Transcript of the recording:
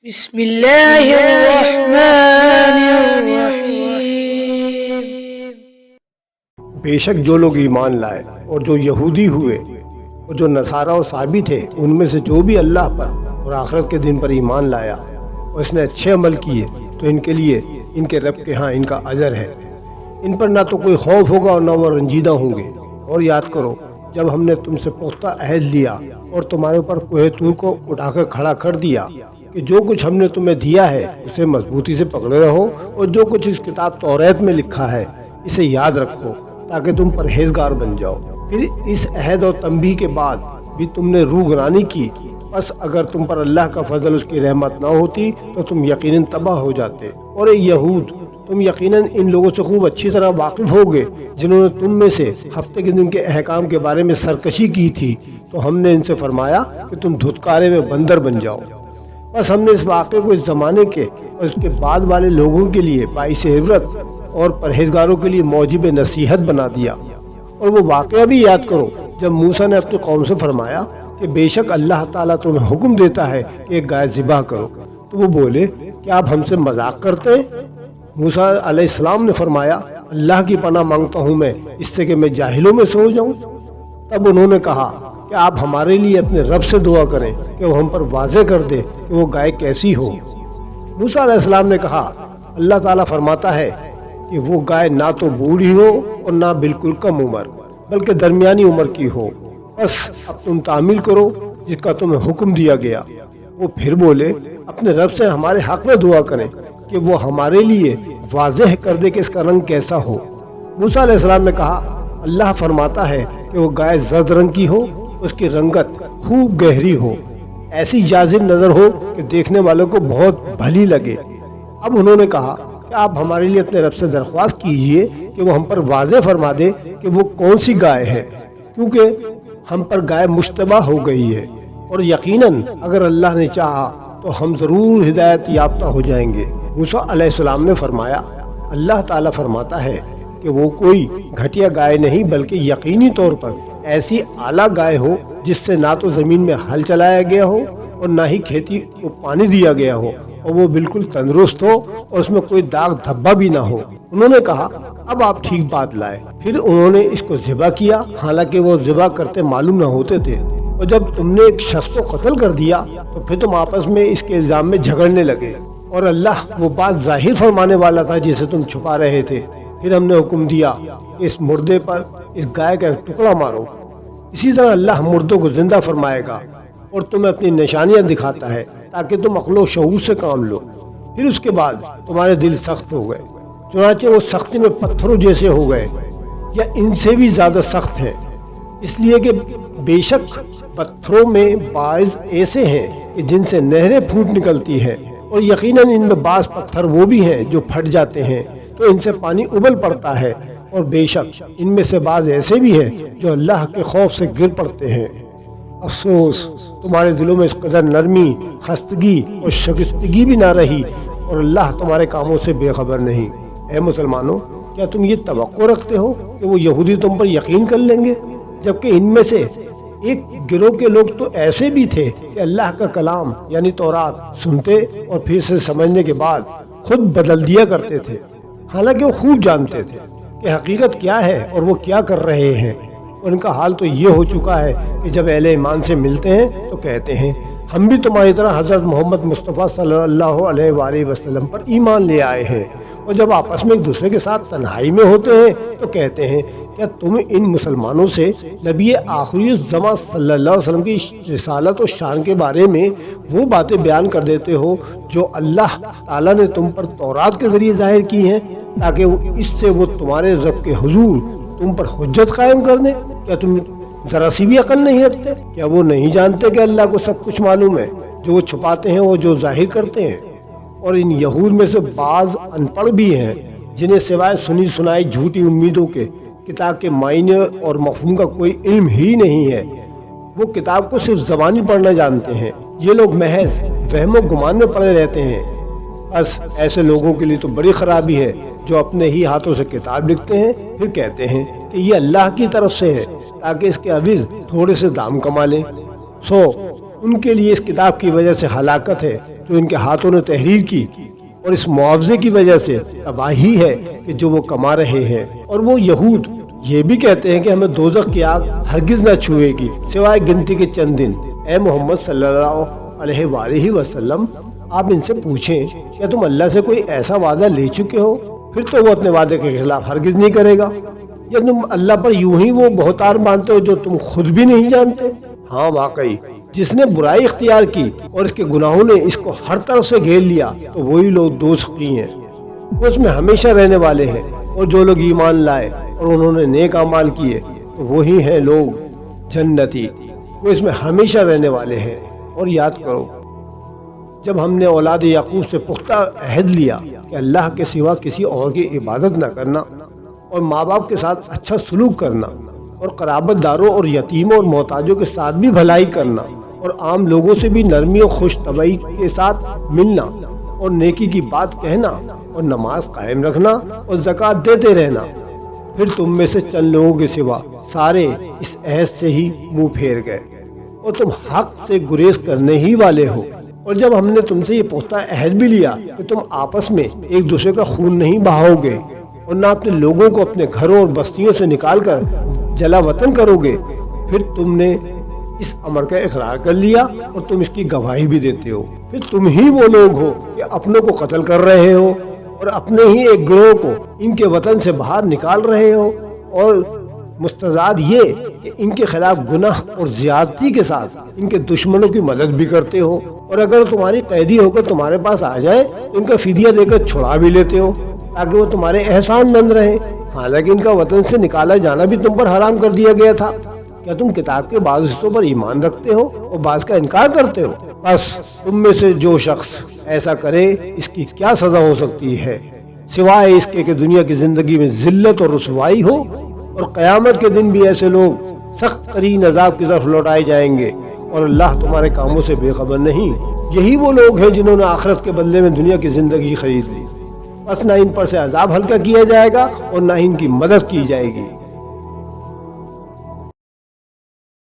بسم اللہ الرحمن الرحیم۔ بے شک جو لوگ ایمان لائے اور جو یہودی ہوئے اور جو نصارہ و صابی تھے، ان میں سے جو بھی اللہ پر اور آخرت کے دن پر ایمان لایا اور اس نے اچھے عمل کیے تو ان کے لیے ان کے رب کے ہاں ان کا اجر ہے۔ ان پر نہ تو کوئی خوف ہوگا اور نہ وہ رنجیدہ ہوں گے۔ اور یاد کرو جب ہم نے تم سے پختہ عہد لیا اور تمہارے اوپر کوہ طور کو اٹھا کر کھڑا کر دیا کہ جو کچھ ہم نے تمہیں دیا ہے اسے مضبوطی سے پکڑے رہو، اور جو کچھ اس کتاب توریت میں لکھا ہے اسے یاد رکھو تاکہ تم پرہیزگار بن جاؤ۔ پھر اس عہد اور تنبیہ کے بعد بھی تم نے روگرانی کی، بس اگر تم پر اللہ کا فضل اس کی رحمت نہ ہوتی تو تم یقیناً تباہ ہو جاتے۔ اور اے یہود، تم یقیناً ان لوگوں سے خوب اچھی طرح واقف ہوگے جنہوں نے تم میں سے ہفتے کے دن کے احکام کے بارے میں سرکشی کی تھی، تو ہم نے ان سے فرمایا کہ تم دھتکارے میں بندر بن جاؤ۔ بس ہم نے اس واقعے کو اس زمانے کے اور اس کے بعد والے لوگوں کے لیے باعث عبرت اور پرہیزگاروں کے لیے موجب نصیحت بنا دیا۔ اور وہ واقعہ بھی یاد کرو جب موسیٰ نے اپنی قوم سے فرمایا کہ بے شک اللہ تعالیٰ تمہیں حکم دیتا ہے کہ ایک گائے ذبح کرو، تو وہ بولے کہ آپ ہم سے مذاق کرتے ہیں؟ موسیٰ علیہ السلام نے فرمایا اللہ کی پناہ مانگتا ہوں میں اس سے کہ میں جاہلوں میں سے ہو جاؤں۔ تب انہوں نے کہا کہ آپ ہمارے لیے اپنے رب سے دعا کریں کہ وہ ہم پر واضح کر دے کہ وہ گائے کیسی ہو۔ موسیٰ علیہ السلام نے کہا اللہ تعالیٰ فرماتا ہے کہ وہ گائے نہ تو بوڑھی ہو اور نہ بالکل کم عمر، بلکہ درمیانی عمر کی ہو۔ بس اب تم تعمیل کرو جس کا تمہیں حکم دیا گیا۔ وہ پھر بولے اپنے رب سے ہمارے حق میں دعا کریں کہ وہ ہمارے لیے واضح کر دے کہ اس کا رنگ کیسا ہو۔ موسیٰ علیہ السلام نے کہا اللہ فرماتا ہے کہ وہ گائے زرد رنگ کی ہو، اس کی رنگت خوب گہری ہو، ایسی جاذب نظر ہو کہ دیکھنے والوں کو بہت بھلی لگے۔ اب انہوں نے کہا کہ آپ ہمارے لیے اپنے رب سے درخواست کیجئے کہ وہ ہم پر واضح فرما دے کہ وہ کون سی گائے ہے، کیونکہ ہم پر گائے مشتبہ ہو گئی ہے، اور یقیناً اگر اللہ نے چاہا تو ہم ضرور ہدایت یافتہ ہو جائیں گے۔ موسیٰ علیہ السلام نے فرمایا اللہ تعالیٰ فرماتا ہے کہ وہ کوئی گھٹیا گائے نہیں بلکہ یقینی طور پر ایسی اعلیٰ گائے ہو جس سے نہ تو زمین میں ہل چلایا گیا ہو اور نہ ہی کھیتی کو پانی دیا گیا ہو، اور وہ بالکل تندرست ہو اور اس میں کوئی داغ دھبا بھی نہ ہو۔ انہوں نے کہا اب آپ ٹھیک بات لائے۔ پھر انہوں نے اس کو ذبح کیا، حالانکہ وہ ذبح کرتے معلوم نہ ہوتے تھے۔ اور جب تم نے ایک شخص کو قتل کر دیا تو پھر تم آپس میں اس کے الزام میں جھگڑنے لگے، اور اللہ وہ بات ظاہر فرمانے والا تھا جسے تم چھپا رہے تھے۔ پھر ہم نے حکم دیا کہ اس مردے پر اس گائے کا ایک ٹکڑا مارو۔ اسی طرح اللہ مردوں کو زندہ فرمائے گا اور تمہیں اپنی نشانیاں دکھاتا ہے تاکہ تم عقل و شعور سے کام لو۔ پھر اس کے بعد تمہارے دل سخت ہو گئے، چنانچہ وہ سختی میں پتھروں جیسے ہو گئے یا ان سے بھی زیادہ سخت ہیں، اس لیے کہ بے شک پتھروں میں بعض ایسے ہیں کہ جن سے نہریں پھوٹ نکلتی ہیں، اور یقیناً ان میں بعض پتھر وہ بھی ہیں جو پھٹ جاتے ہیں تو ان سے پانی ابل پڑتا ہے، اور بے شک ان میں سے بعض ایسے بھی ہیں جو اللہ کے خوف سے گر پڑتے ہیں۔ افسوس تمہارے دلوں میں اس قدر نرمی، خستگی اور شگفتگی بھی نہ رہی، اور اللہ تمہارے کاموں سے بے خبر نہیں۔ اے مسلمانوں، کیا تم یہ توقع رکھتے ہو کہ وہ یہودی تم پر یقین کر لیں گے، جبکہ ان میں سے ایک گروہ کے لوگ تو ایسے بھی تھے کہ اللہ کا کلام یعنی تورات سنتے اور پھر سے سمجھنے کے بعد خود بدل دیا کرتے تھے، حالانکہ وہ خوب جانتے تھے کہ حقیقت کیا ہے اور وہ کیا کر رہے ہیں۔ ان کا حال تو یہ ہو چکا ہے کہ جب اہل ایمان سے ملتے ہیں تو کہتے ہیں ہم بھی تمہاری طرح حضرت محمد مصطفیٰ صلی اللہ علیہ وآلہ وسلم پر ایمان لے آئے ہیں، اور جب آپس میں ایک دوسرے کے ساتھ تنہائی میں ہوتے ہیں تو کہتے ہیں کیا تم ان مسلمانوں سے نبی آخری الزماں صلی اللہ علیہ وسلم کی رسالت و شان کے بارے میں وہ باتیں بیان کر دیتے ہو جو اللہ تعالیٰ نے تم پر تورات کے ذریعے ظاہر کی ہیں، تاکہ اس سے وہ تمہارے رب کے حضور تم پر حجت قائم کر دیں؟ کیا تم ذرا سی بھی عقل نہیں رکھتے؟ کیا وہ نہیں جانتے کہ اللہ کو سب کچھ معلوم ہے؟ جو وہ چھپاتے ہیں وہ جو ظاہر کرتے ہیں۔ اور ان یہود میں سے بعض ان پڑھ بھی ہیں جنہیں سوائے سنی سنائی جھوٹی امیدوں کے کتاب کے معنی اور مفہوم کا کوئی علم ہی نہیں ہے۔ وہ کتاب کو صرف زبانی پڑھنا جانتے ہیں۔ یہ لوگ محض وہم و گمان میں پڑے رہتے ہیں۔ بس ایسے لوگوں کے لیے تو بڑی خرابی ہے جو اپنے ہی ہاتھوں سے کتاب لکھتے ہیں، پھر کہتے ہیں کہ یہ اللہ کی طرف سے ہے تاکہ اس کے عوض تھوڑے سے دام کما لیں۔ ان کے لیے اس کتاب کی وجہ سے ہلاکت ہے جو ان کے ہاتھوں نے تحریر کی، اور اس معاوضے کی وجہ سے تباہی ہے کہ جو وہ کما رہے ہیں۔ اور وہ یہود یہ بھی کہتے ہیں کہ ہمیں دوزخ کی آگ ہرگز نہ چھوئے گی سوائے گنتی کے چند دن۔ اے محمد صلی اللہ علیہ وآلہ وسلم، آپ ان سے پوچھیں کیا تم اللہ سے کوئی ایسا وعدہ لے چکے ہو؟ پھر تو وہ اپنے وعدے کے خلاف ہرگز نہیں کرے گا، یا تم اللہ پر یوں ہی وہ بہتان باندھتے ہو جو تم خود بھی نہیں جانتے؟ ہاں واقعی جس نے برائی اختیار کی اور اس کے گناہوں نے اس کو ہر طرف سے گھیر لیا تو وہی لوگ دوزخی ہیں، وہ اس میں ہمیشہ رہنے والے ہیں۔ اور جو لوگ ایمان لائے اور انہوں نے نیک اعمال کیے تو وہی ہیں لوگ جنتی، وہ اس میں ہمیشہ رہنے والے ہیں۔ اور یاد کرو جب ہم نے اولاد یعقوب سے پختہ عہد لیا کہ اللہ کے سوا کسی اور کی عبادت نہ کرنا، اور ماں باپ کے ساتھ اچھا سلوک کرنا، اور قرابت داروں اور یتیموں اور محتاجوں کے ساتھ بھی بھلائی کرنا، اور عام لوگوں سے بھی نرمی اور خوش طبعی کے ساتھ ملنا، اور نیکی کی بات کہنا، اور نماز قائم رکھنا، اور زکوٰۃ دیتے رہنا، پھر تم میں سے چند لوگوں کے سوا سارے اس عہد سے ہی منہ پھیر گئے اور تم حق سے گریز کرنے ہی والے ہو۔ اور جب ہم نے تم سے یہ پختہ عہد بھی لیا کہ تم آپس میں ایک دوسرے کا خون نہیں بہاؤ گے اور نہ اپنے لوگوں کو اپنے گھروں اور بستیوں سے نکال کر جلا وطن کرو گے، پھر تم نے اس امر کا اقرار کر لیا اور تم اس کی گواہی بھی دیتے ہو، پھر تم ہی وہ لوگ ہو کہ اپنوں کو قتل کر رہے ہو اور اپنے ہی ایک گروہ کو ان کے وطن سے باہر نکال رہے ہو، اور مستزاد یہ کہ ان کے خلاف گناہ اور زیادتی کے ساتھ ان کے دشمنوں کی مدد بھی کرتے ہو، اور اگر تمہاری قیدی ہو کر تمہارے پاس آ جائے تو ان کا فدیہ دے کر چھڑا بھی لیتے ہو تاکہ وہ تمہارے احسان مند رہیں، حالانکہ ان کا وطن سے نکالا جانا بھی تم پر حرام کر دیا گیا تھا۔ کیا تم کتاب کے بعض حصوں پر ایمان رکھتے ہو اور بعض کا انکار کرتے ہو؟ بس تم میں سے جو شخص ایسا کرے اس کی کیا سزا ہو سکتی ہے سوائے اس کے کہ دنیا کی زندگی میں ذلت اور رسوائی ہو، اور قیامت کے دن بھی ایسے لوگ سخت ترین عذاب کی طرف لوٹائے جائیں گے، اور اللہ تمہارے کاموں سے بے خبر نہیں۔ یہی وہ لوگ ہیں جنہوں نے آخرت کے بدلے میں دنیا کی زندگی خرید لی، بس نہ ان پر سے عذاب ہلکا کیا جائے گا اور نہ ان کی مدد کی جائے گی۔